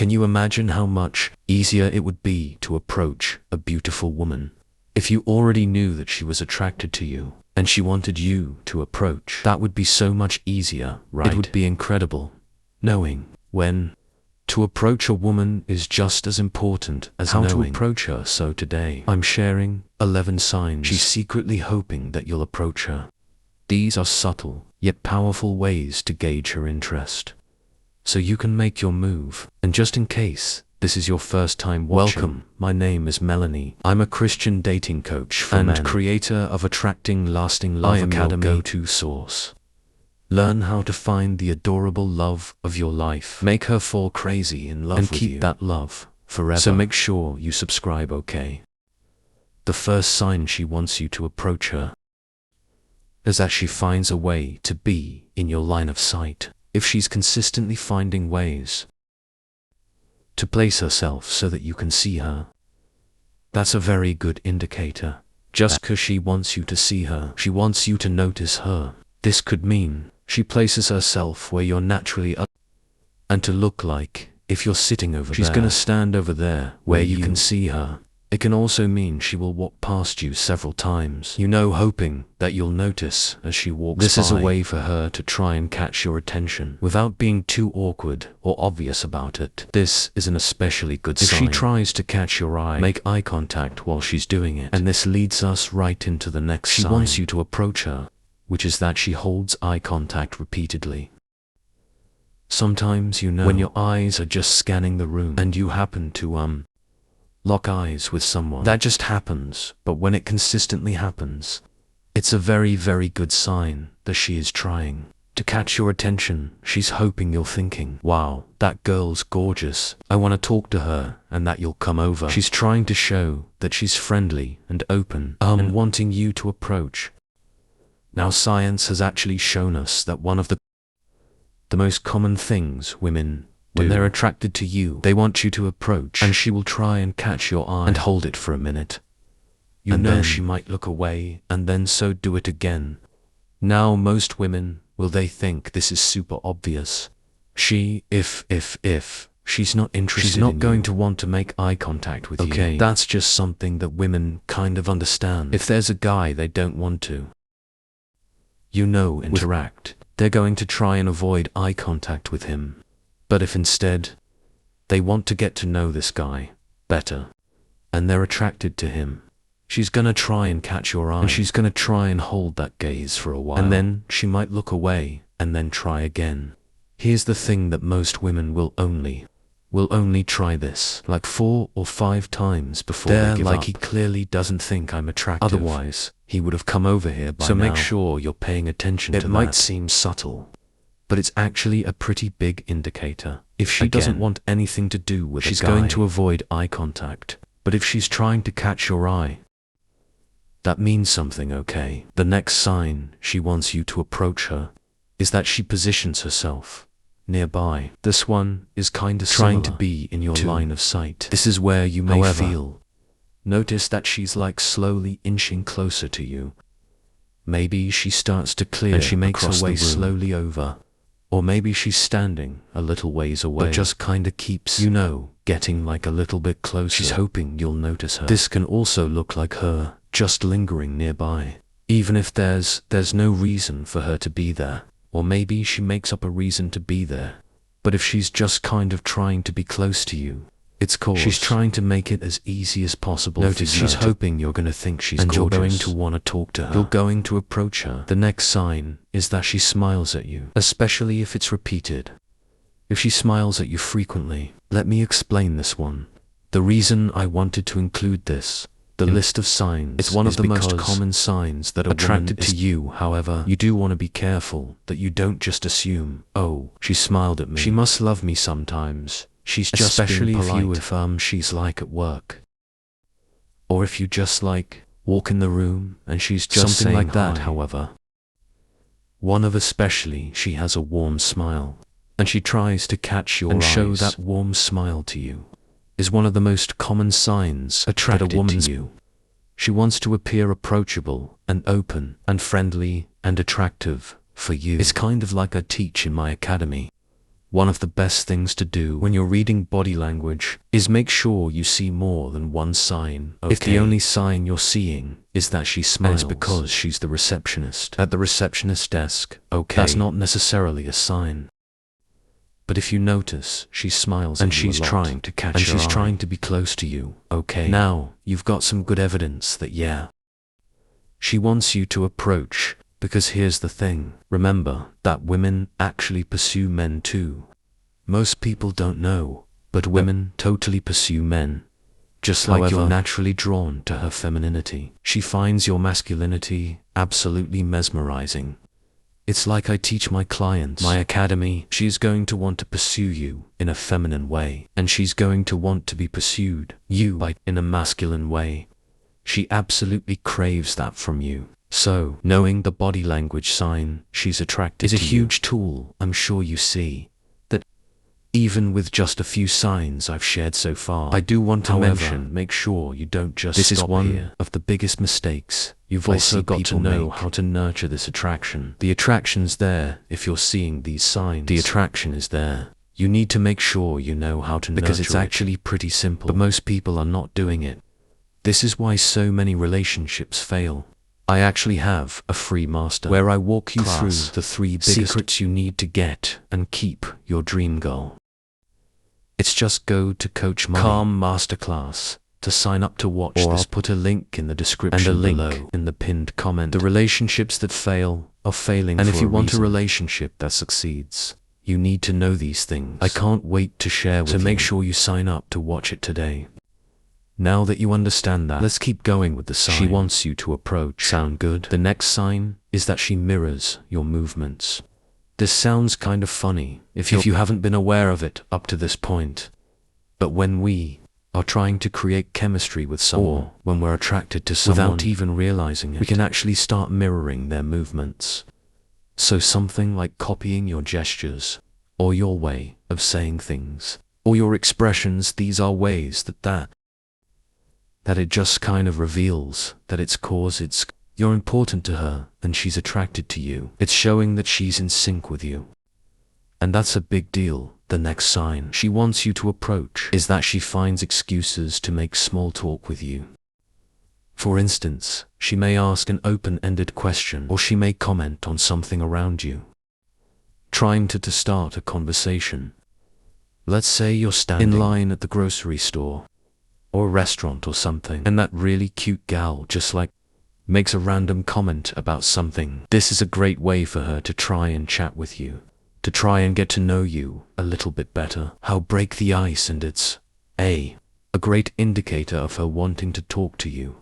Can you imagine how much easier it would be to approach a beautiful woman if you already knew that she was attracted to you and she wanted you to approach? That would be so much easier, right? It would be incredible knowing when to approach a woman is just as important as how to approach her. So today, I'm sharing 11 signs she's secretly hoping that you'll approach her. These are subtle, yet powerful ways to gauge her interest, so you can make your move. And just in case this is your first time watching, welcome. My name is Melanie. I'm a Christian dating coach and creator of Attracting Lasting Love Academy, your go-to source. Learn how to find the adorable love of your life, make her fall crazy in love with you, and keep that love forever. So make sure you subscribe, okay? The first sign she wants you to approach her is that she finds a way to be in your line of sight. If she's consistently finding ways to place herself so that you can see her, that's a very good indicator. Just because she wants you to see her, she wants you to notice her. This could mean she places herself where you're naturally up, and to look like if you're sitting over there, she's gonna stand over there where you can see her. It can also mean she will walk past you several times, hoping that you'll notice as she walks by. This is a way for her to try and catch your attention without being too awkward or obvious about it. This is an especially good sign. If she tries to catch your eye, make eye contact while she's doing it. And this leads us right into the next sign. She wants you to approach her, which is that she holds eye contact repeatedly. Sometimes when your eyes are just scanning the room and you happen to lock eyes with someone. That just happens, but when it consistently happens, it's a very, very good sign that she is trying to catch your attention. She's hoping you're thinking, wow, that girl's gorgeous, I want to talk to her, and that you'll come over. She's trying to show that she's friendly and open, and wanting you to approach. Now, science has actually shown us that one of the most common things women when they're attracted to you, they want you to approach, and she will try and catch your eye and hold it for a minute. Then she might look away, and then so do it again. Now, most women, they think this is super obvious. If she's not interested, she's not going to want to make eye contact with you. Okay, that's just something that women kind of understand. If there's a guy they don't want to, interact, they're going to try and avoid eye contact with him. But if instead they want to get to know this guy better and they're attracted to him, she's gonna try and catch your eye, and she's gonna try and hold that gaze for a while, and then she might look away and then try again. Here's the thing, that most women will only try this like 4 or 5 times before they give up. He clearly doesn't think I'm attractive, otherwise he would have come over here by now. So make sure you're paying attention to that. It might seem subtle, but it's actually a pretty big indicator. If she doesn't want anything to do with a guy, she's going to avoid eye contact. But if she's trying to catch your eye, that means something, okay? The next sign she wants you to approach her is that she positions herself nearby. This one is kinda trying to be in your line of sight. This is where you may notice that she's like slowly inching closer to you. Maybe she starts to clear and she makes her way slowly over. Or maybe she's standing a little ways away, but just kinda keeps, getting like a little bit closer. She's hoping you'll notice her. This can also look like her just lingering nearby, even if there's no reason for her to be there. Or maybe she makes up a reason to be there. But if she's just kind of trying to be close to you, it's cause she's trying to make it as easy as possible. Notice she's hoping you're gonna think she's gorgeous, and you're going to want to talk to her. You're going to approach her. The next sign is that she smiles at you, especially if it's repeated. If she smiles at you frequently, let me explain this one. The reason I wanted to include this, the list of signs, it's one of the most common signs that a attracted to you. However, you do want to be careful that you don't just assume, oh, she smiled at me, she must love me sometimes. She's just especially being polite. If she's like at work, or if you just walk in the room and she's just something like that. However, one of especially, she has a warm smile and she tries to catch your eyes and show that warm smile to you, is one of the most common signs attracted that a woman's to you. She wants to appear approachable and open and friendly and attractive for you. It's kind of like I teach in my academy. One of the best things to do when you're reading body language is make sure you see more than one sign. Okay. If the only sign you're seeing is that she smiles, it's because she's the receptionist at the receptionist desk. Okay. That's not necessarily a sign. But if you notice she smiles and she's trying to catch your eye, and she's trying to be close to you, okay, now you've got some good evidence that yeah, she wants you to approach. Because here's the thing, remember that women actually pursue men too. Most people don't know, but women totally pursue men. Just like you're naturally drawn to her femininity, she finds your masculinity absolutely mesmerizing. It's like I teach my clients, my academy, she's going to want to pursue you in a feminine way, and she's going to want to be pursued in a masculine way. She absolutely craves that from you. So, knowing the body language sign she's attracted to is a huge tool. I'm sure you see that even with just a few signs I've shared so far, I do want to mention, make sure you don't just stop here. This is one of the biggest mistakes. You've also got to know how to nurture this attraction. The attraction's there if you're seeing these signs. The attraction is there. You need to make sure you know how to nurture it. Because it's actually pretty simple, but most people are not doing it. This is why so many relationships fail. I actually have a free master where I walk you through the 3 biggest secrets you need to get and keep your dream girl. It's just go to Coach Calm Masterclass to sign up to watch this. I'll put a link in the description and a link below in the pinned comment. The relationships that fail are failing for a reason. And if you want a relationship that succeeds, you need to know these things. I can't wait to share with you. So make sure you sign up to watch it today. Now that you understand that, let's keep going with the sign. She wants you to approach. Sound good? The next sign is that she mirrors your movements. This sounds kind of funny if you haven't been aware of it up to this point. But when we are trying to create chemistry with someone, or when we're attracted to someone without even realizing it, we can actually start mirroring their movements. So something like copying your gestures, or your way of saying things, or your expressions, these are ways that it just kind of reveals that you're important to her and she's attracted to you. It's showing that she's in sync with you. And that's a big deal. The next sign she wants you to approach is that she finds excuses to make small talk with you. For instance, she may ask an open-ended question, or she may comment on something around you, trying to start a conversation. Let's say you're standing in line at the grocery store, or a restaurant or something, and that really cute gal just makes a random comment about something. This is a great way for her to try and chat with you, to try and get to know you a little bit better. How break the ice, and it's a great indicator of her wanting to talk to you,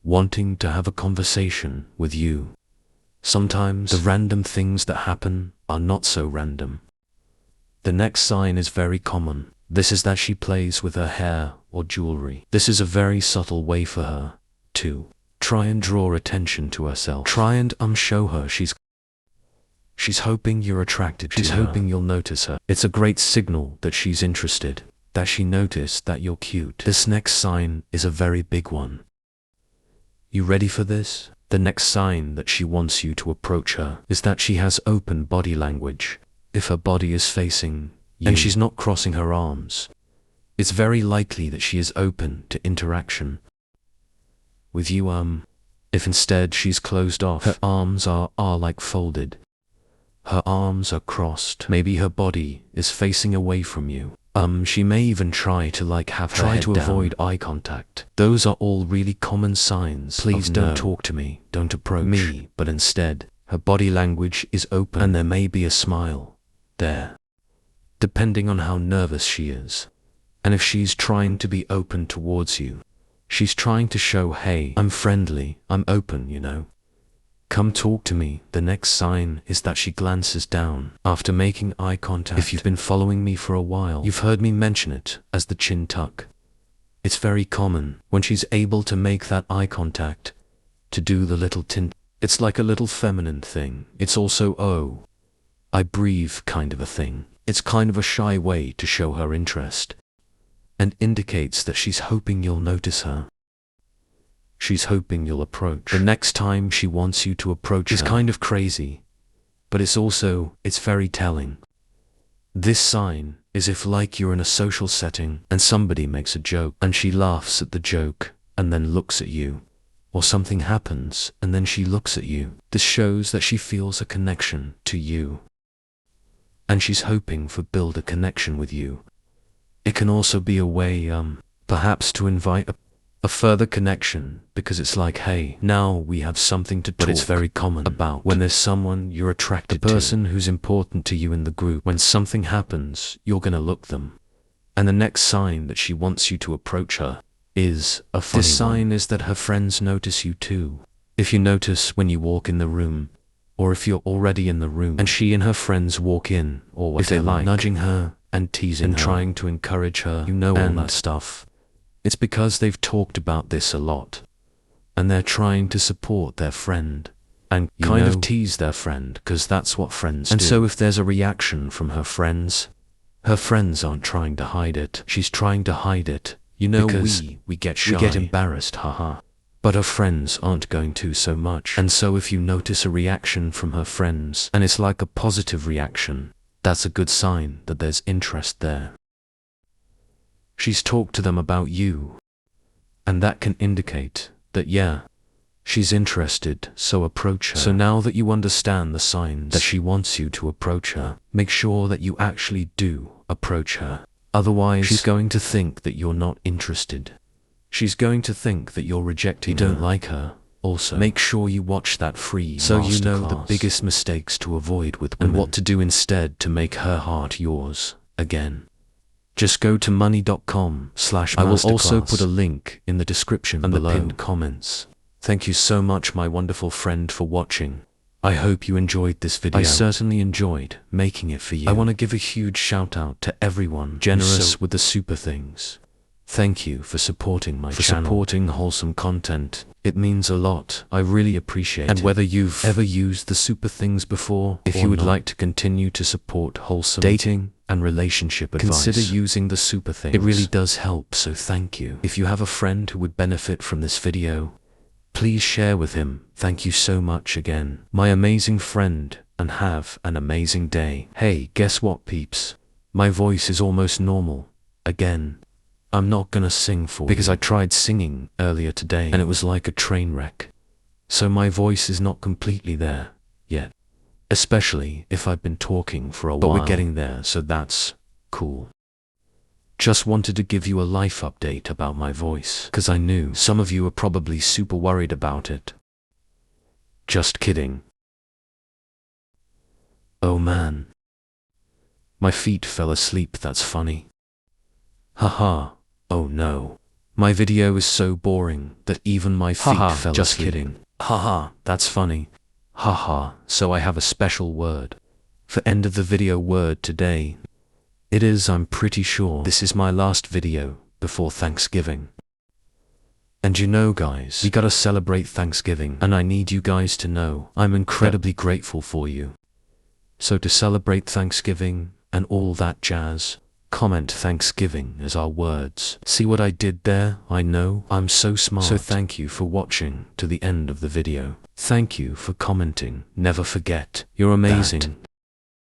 wanting to have a conversation with you. Sometimes the random things that happen are not so random. The next sign is very common. This is that she plays with her hair or jewelry. This is a very subtle way for her to try and draw attention to herself. Try and show her she's hoping you're attracted to her. She's hoping you'll notice her. It's a great signal that she's interested, that she noticed that you're cute. This next sign is a very big one. You ready for this? The next sign that she wants you to approach her is that she has open body language. If her body is facing you, and she's not crossing her arms, it's very likely that she is open to interaction with you. If instead she's closed off, her arms are like folded, her arms are crossed, maybe her body is facing away from you, she may even try to have her head down. Avoid eye contact. Those are all really common signs. Please don't talk to me, don't approach me, but instead her body language is open, and there may be a smile there, depending on how nervous she is. And if she's trying to be open towards you, she's trying to show, hey, I'm friendly, I'm open, you know. Come talk to me. The next sign is that she glances down after making eye contact. If you've been following me for a while, you've heard me mention it as the chin tuck. It's very common when she's able to make that eye contact, to do the little tint. It's like a little feminine thing. It's also, oh, I breathe kind of a thing. It's kind of a shy way to show her interest, and indicates that she's hoping you'll notice her. She's hoping you'll approach. The next time she wants you to approach her is kind of crazy, but it's very telling. This sign is if like you're in a social setting and somebody makes a joke and she laughs at the joke and then looks at you. Or something happens and then she looks at you. This shows that she feels a connection to you. And she's hoping for build a connection with you. It can also be a way, perhaps to invite a further connection, because it's like, hey, now we have something to talk. But it's very common about when there's someone you're attracted to, the person who's important to you in the group. When something happens, you're gonna look them. And the next sign that she wants you to approach her is a funny This sign one. Is that her friends notice you too. If you notice when you walk in the room, or if you're already in the room and she and her friends walk in, or whatever, if they like nudging her and teasing and her, trying to encourage her, you know, all that stuff. It's because they've talked about this a lot, and they're trying to support their friend, and kind of tease their friend, because that's what friends do. And so if there's a reaction from her friends aren't trying to hide it. She's trying to hide it, you know, because we get shy. We get embarrassed, haha. But her friends aren't going to so much. And so if you notice a reaction from her friends, and it's like a positive reaction, that's a good sign that there's interest there. She's talked to them about you, and that can indicate that, yeah, she's interested, so approach her. So now that you understand the signs that she wants you to approach her, make sure that you actually do approach her. Otherwise, she's going to think that you're not interested. She's going to think that you're rejecting her. You don't like her. Also, make sure you watch that free masterclass, so you know the biggest mistakes to avoid with women, and what to do instead to make her heart yours again. Just go to money.com/masterclass. I will also put a link in the description and below the pinned comments. Thank you so much, my wonderful friend, for watching. I hope you enjoyed this video. I certainly enjoyed making it for you. I want to give a huge shout out to everyone generous with the super things. Thank you for supporting my channel, supporting wholesome content. It means a lot. I really appreciate it. And whether you've ever used the super things before, if you would like to continue to support wholesome dating and relationship advice, consider using the super things. It really does help, so thank you. If you have a friend who would benefit from this video, please share with him. Thank you so much again, my amazing friend, and have an amazing day. Hey, guess what, peeps? My voice is almost normal again. I'm not gonna sing for you because I tried singing earlier today and it was like a train wreck. So my voice is not completely there yet. Especially if I've been talking for a while. But we're getting there, so that's cool. Just wanted to give you a life update about my voice, because I knew some of you are probably super worried about it. Just kidding. Oh man. My feet fell asleep, that's funny. Haha. Oh no. My video is so boring that even my feet fell asleep. Just kidding. Haha, that's funny. Haha, so I have a special word for end of the video word today. It is, I'm pretty sure, this is my last video before Thanksgiving. And you know guys, we gotta celebrate Thanksgiving, and I need you guys to know I'm incredibly grateful for you. So to celebrate Thanksgiving and all that jazz, comment Thanksgiving as our words. See what I did there? I know I'm so smart. So thank you for watching to the end of the video. Thank you for commenting. Never forget, you're amazing.